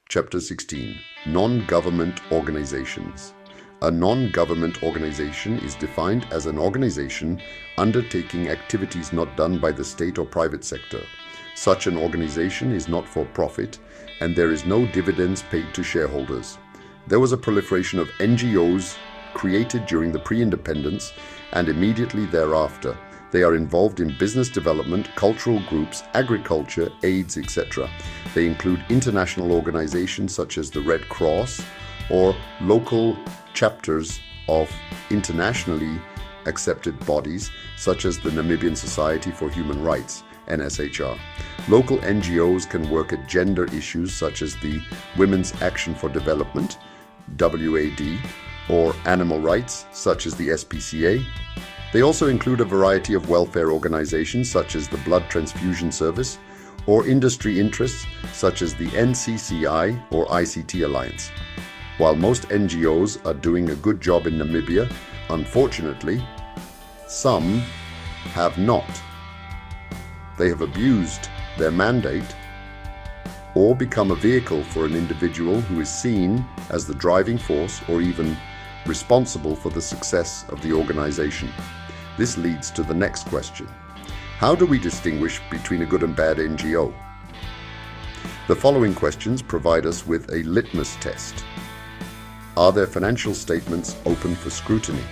Chapter 16. Non-Government Organizations. A non-government organization is defined as an organization undertaking activities not done by the state or private sector. Such an organization is not for profit, and there is no dividends paid to shareholders. There was a proliferation of NGOs created during the pre-independence and immediately thereafter. They are involved in business development, cultural groups, agriculture, AIDS, etc. They include international organizations such as the Red Cross or local chapters of internationally accepted bodies such as the Namibian Society for Human Rights, NSHR. Local NGOs can work at gender issues such as the Women's Action for Development, WAD, or animal rights such as the SPCA. They also include a variety of welfare organizations such as the Blood Transfusion Service or industry interests such as the NCCI or ICT Alliance. While most NGOs are doing a good job in Namibia, unfortunately, some have not. They have abused their mandate or become a vehicle for an individual who is seen as the driving force or even responsible for the success of the organization. This leads to the next question. How do we distinguish between a good and bad NGO? The following questions provide us with a litmus test. Are their financial statements open for scrutiny?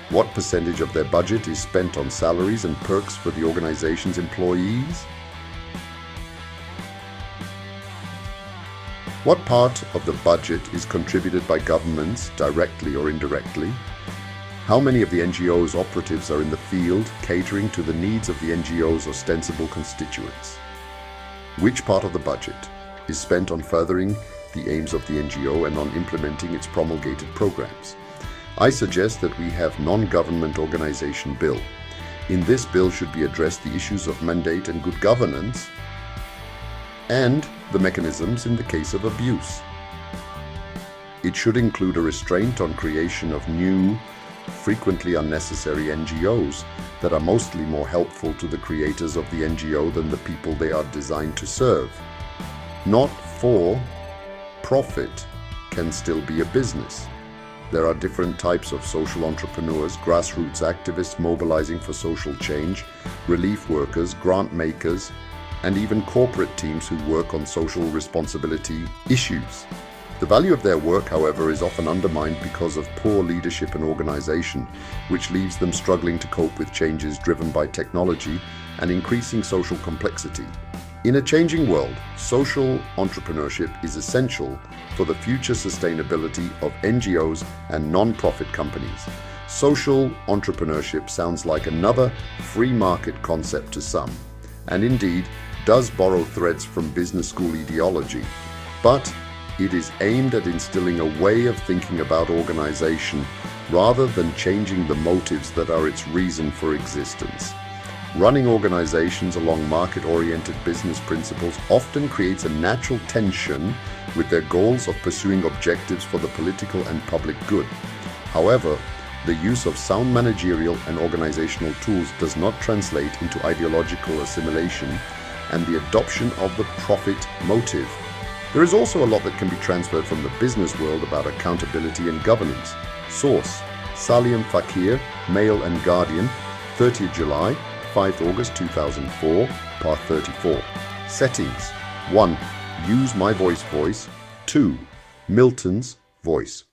What percentage of their budget is spent on salaries and perks for the organization's employees? What part of the budget is contributed by governments, directly or indirectly? How many of the NGO's operatives are in the field, catering to the needs of the NGO's ostensible constituents? Which part of the budget is spent on furthering the aims of the NGO and on implementing its promulgated programs? I suggest that we have Non-Government Organization Bill. In this bill should be addressed the issues of mandate and good governance and the mechanisms in the case of abuse. It should include a restraint on creation of new, frequently unnecessary NGOs that are mostly more helpful to the creators of the NGO than the people they are designed to serve. Not for profit can still be a business. There are different types of social entrepreneurs, grassroots activists mobilizing for social change, relief workers, grant makers, and even corporate teams who work on social responsibility issues. The value of their work, however, is often undermined because of poor leadership and organization, which leaves them struggling to cope with changes driven by technology and increasing social complexity. In a changing world, social entrepreneurship is essential for the future sustainability of NGOs and non-profit companies. Social entrepreneurship sounds like another free market concept to some, and indeed does borrow threads from business school ideology, but it is aimed at instilling a way of thinking about organization rather than changing the motives that are its reason for existence. Running organizations along market-oriented business principles often creates a natural tension with their goals of pursuing objectives for the political and public good. However, the use of sound managerial and organizational tools does not translate into ideological assimilation and the adoption of the profit motive. There is also a lot that can be transferred from the business world about accountability and governance. Source: Salim Fakir, Mail and Guardian, 30th July, 5th August 2004, part 34. Settings: 1. Use My Voice. 2. Milton's voice.